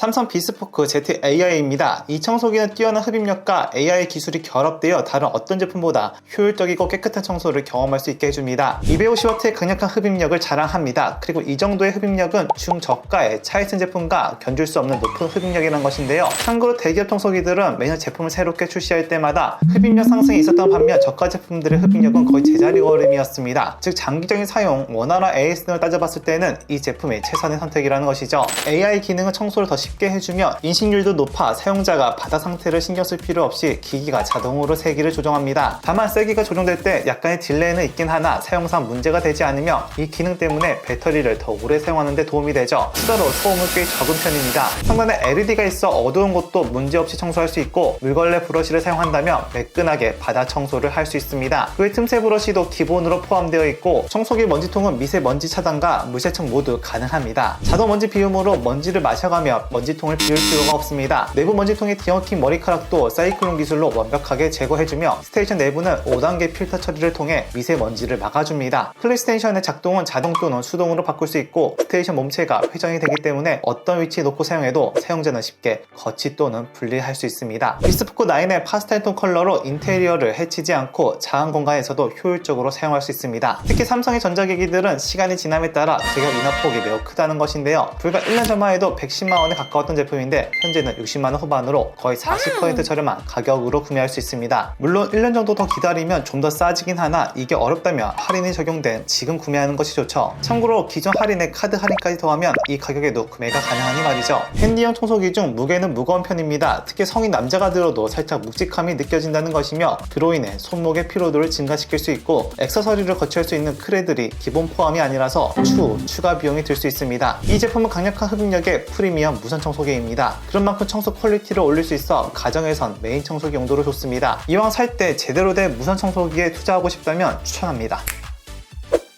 삼성 비스포크 Z-AI입니다. 이 청소기는 뛰어난 흡입력과 AI 기술이 결합되어 다른 어떤 제품보다 효율적이고 깨끗한 청소를 경험할 수 있게 해줍니다. 250W의 강력한 흡입력을 자랑합니다. 그리고 이 정도의 흡입력은 중저가의 차이 쓴 제품과 견줄 수 없는 높은 흡입력이라는 것인데요. 참고로 대기업 청소기들은 매년 제품을 새롭게 출시할 때마다 흡입력 상승이 있었던 반면 저가 제품들의 흡입력은 거의 제자리 걸음이었습니다. 즉 장기적인 사용, 원활한 AS 등을 따져봤을 때는 이 제품이 최선의 선택이라는 것이죠. AI 기능은 청소를 더 쉽게 해주며 인식률도 높아 사용자가 바닥 상태를 신경 쓸 필요 없이 기기가 자동으로 세기를 조정합니다. 다만 세기가 조정될 때 약간의 딜레이는 있긴 하나 사용상 문제가 되지 않으며 이 기능 때문에 배터리를 더 오래 사용하는 데 도움이 되죠. 추가로 소음은 꽤 적은 편입니다. 상단에 LED가 있어 어두운 곳도 문제없이 청소할 수 있고 물걸레 브러쉬를 사용한다면 매끈하게 바닥 청소를 할 수 있습니다. 그 외 틈새 브러쉬도 기본으로 포함되어 있고 청소기 먼지통은 미세먼지 차단과 물세척 모두 가능합니다. 자동 먼지 비움으로 먼지를 마셔가며 먼지통을 비울 필요가 없습니다. 내부 먼지통의 디어킹 머리카락도 사이클론 기술로 완벽하게 제거해주며 스테이션 내부는 5단계 필터 처리를 통해 미세먼지를 막아줍니다. 플레이스테이션의 작동은 자동 또는 수동으로 바꿀 수 있고 스테이션 몸체가 회전이 되기 때문에 어떤 위치에 놓고 사용해도 사용자는 쉽게 거치 또는 분리할 수 있습니다. 비스포크 9의 파스텔톤 컬러로 인테리어를 해치지 않고 작은 공간에서도 효율적으로 사용할 수 있습니다. 특히 삼성의 전자기기들은 시간이 지남에 따라 가격 인하폭이 매우 크다는 것인데요. 불과 1년 전만 해도 110만원에 가까웠던 제품인데 현재는 60만원 후반으로 거의 40% 저렴한 가격으로 구매할 수 있습니다. 물론 1년 정도 더 기다리면 좀 더 싸지긴 하나 이게 어렵다면 할인이 적용된 지금 구매하는 것이 좋죠. 참고로 기존 할인에 카드 할인까지 더하면 이 가격에도 구매가 가능하니 말이죠. 핸디형 청소기 중 무게는 무거운 편입니다. 특히 성인 남자가 들어도 살짝 묵직함이 느껴진다는 것이며 그로 인해 손목의 피로도를 증가시킬 수 있고 액세서리를 거치할 수 있는 크레들이 기본 포함이 아니라서 추후 추가 비용이 들 수 있습니다. 이 제품은 강력한 흡입력의 프리미엄 무선 청소기입니다. 그런 만큼 청소 퀄리티를 올릴 수 있어 가정에선 메인 청소기 용도로 좋습니다. 이왕 살 때 제대로 된 무선 청소기에 투자하고 싶다면 추천합니다.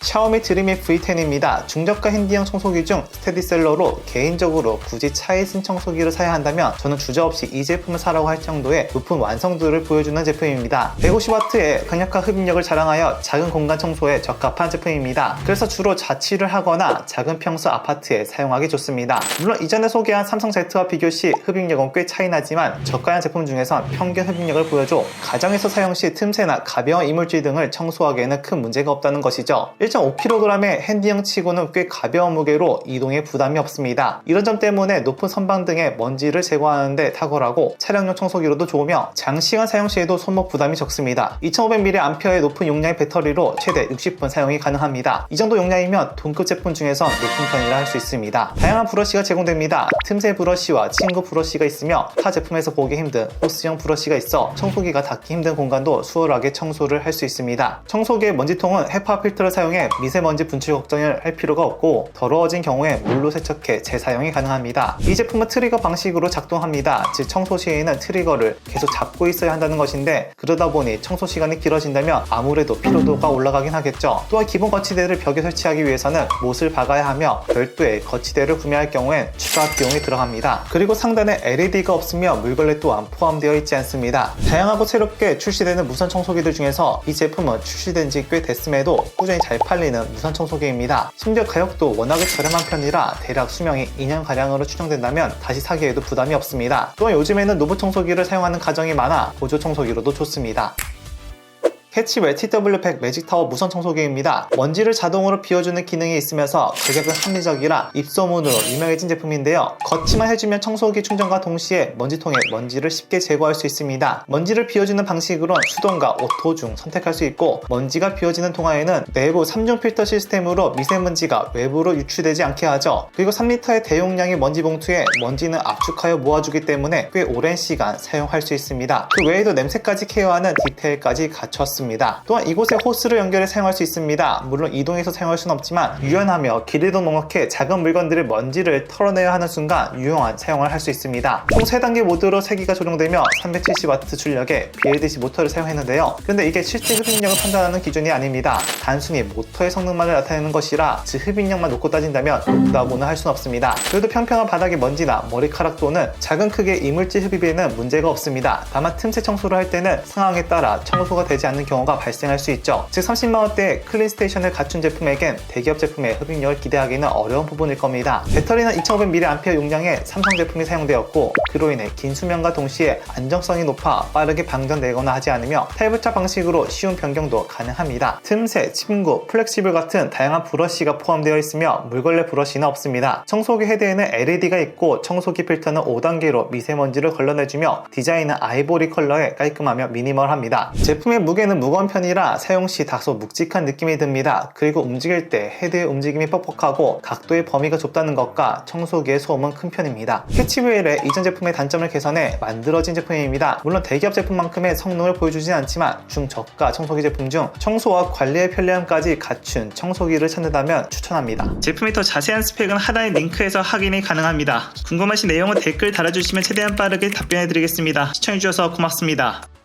샤오미 드림이 V10입니다. 중저가 핸디형 청소기 중 스테디셀러로 개인적으로 굳이 차이 쓴 청소기를 사야 한다면 저는 주저없이 이 제품을 사라고 할 정도의 높은 완성도를 보여주는 제품입니다. 150W의 강력한 흡입력을 자랑하여 작은 공간 청소에 적합한 제품입니다. 그래서 주로 자취를 하거나 작은 평수 아파트에 사용하기 좋습니다. 물론 이전에 소개한 삼성 Z와 비교시 흡입력은 꽤 차이나지만 저가형 제품 중에선 평균 흡입력을 보여줘 가정에서 사용 시 틈새나 가벼운 이물질 등을 청소하기에는 큰 문제가 없다는 것이죠. 1.5kg의 핸디형 치고는 꽤 가벼운 무게로 이동에 부담이 없습니다. 이런 점 때문에 높은 선방 등의 먼지를 제거하는 데 탁월하고 차량용 청소기로도 좋으며 장시간 사용 시에도 손목 부담이 적습니다. 2500mAh의 높은 용량의 배터리로 최대 60분 사용이 가능합니다. 이 정도 용량이면 동급 제품 중에선 높은 편이라 할 수 있습니다. 다양한 브러쉬가 제공됩니다. 틈새 브러쉬와 친구 브러쉬가 있으며 타 제품에서 보기 힘든 호스형 브러쉬가 있어 청소기가 닿기 힘든 공간도 수월하게 청소를 할 수 있습니다. 청소기의 먼지통은 헤파 필터를 사용해 미세먼지 분출 걱정을 할 필요가 없고 더러워진 경우에 물로 세척해 재사용이 가능합니다. 이 제품은 트리거 방식으로 작동합니다. 즉 청소 시에는 트리거를 계속 잡고 있어야 한다는 것인데 그러다 보니 청소 시간이 길어진다면 아무래도 피로도가 올라가긴 하겠죠. 또한 기본 거치대를 벽에 설치하기 위해서는 못을 박아야 하며 별도의 거치대를 구매할 경우엔 추가 비용이 들어갑니다. 그리고 상단에 LED가 없으며 물걸레 또한 포함되어 있지 않습니다. 다양하고 새롭게 출시되는 무선 청소기들 중에서 이 제품은 출시된 지 꽤 됐음에도 꾸준히 잘 팔리는 무선 청소기입니다. 심지어 가격도 워낙에 저렴한 편이라 대략 수명이 2년가량으로 추정된다면 다시 사기에도 부담이 없습니다. 또한 요즘에는 노브 청소기를 사용하는 가정이 많아 보조 청소기로도 좋습니다. 캐치웰 TW100 매직타워 무선 청소기입니다. 먼지를 자동으로 비워주는 기능이 있으면서 가격은 합리적이라 입소문으로 유명해진 제품인데요. 거치만 해주면 청소기 충전과 동시에 먼지통에 먼지를 쉽게 제거할 수 있습니다. 먼지를 비워주는 방식으로는 수동과 오토 중 선택할 수 있고 먼지가 비워지는 동안에는 내부 3중 필터 시스템으로 미세먼지가 외부로 유출되지 않게 하죠. 그리고 3L의 대용량의 먼지 봉투에 먼지는 압축하여 모아주기 때문에 꽤 오랜 시간 사용할 수 있습니다. 그 외에도 냄새까지 케어하는 디테일까지 갖췄습니다. 또한 이곳에 호스를 연결해 사용할 수 있습니다. 물론 이동해서 사용할 수는 없지만 유연하며 길이도 넉넉해 작은 물건들의 먼지를 털어내야 하는 순간 유용한 사용을 할 수 있습니다. 총 3단계 모드로 세기가 조정되며 370W 출력의 BLDC 모터를 사용했는데요. 그런데 이게 실제 흡입력을 판단하는 기준이 아닙니다. 단순히 모터의 성능만을 나타내는 것이라 즉 흡입력만 놓고 따진다면 높다고는 할 수는 없습니다. 그래도 평평한 바닥의 먼지나 머리카락 또는 작은 크기의 이물질 흡입에는 문제가 없습니다. 다만 틈새 청소를 할 때는 상황에 따라 청소가 되지 않는 경우가 발생할 수 있죠. 즉 30만원대의 클린 스테이션을 갖춘 제품에겐 대기업 제품의 흡입력을 기대하기는 어려운 부분일 겁니다. 배터리는 2500mAh 용량의 삼성 제품이 사용되었고 그로 인해 긴 수명과 동시에 안정성이 높아 빠르게 방전되거나 하지 않으며 탈부착 방식으로 쉬운 변경도 가능합니다. 틈새, 침구, 플렉시블 같은 다양한 브러쉬가 포함되어 있으며 물걸레 브러쉬는 없습니다. 청소기 헤드에는 LED가 있고 청소기 필터는 5단계로 미세먼지를 걸러내주며 디자인은 아이보리 컬러에 깔끔하며 미니멀합니다. 제품의 무게는 무거운 편이라 사용 시 다소 묵직한 느낌이 듭니다. 그리고 움직일 때 헤드의 움직임이 뻑뻑하고 각도의 범위가 좁다는 것과 청소기의 소음은 큰 편입니다. 캐치웨일의 이전 제품의 단점을 개선해 만들어진 제품입니다. 물론 대기업 제품만큼의 성능을 보여주진 않지만 중저가 청소기 제품 중 청소와 관리의 편리함까지 갖춘 청소기를 찾는다면 추천합니다. 제품의 더 자세한 스펙은 하단의 링크에서 확인이 가능합니다. 궁금하신 내용은 댓글 달아주시면 최대한 빠르게 답변해드리겠습니다. 시청해주셔서 고맙습니다.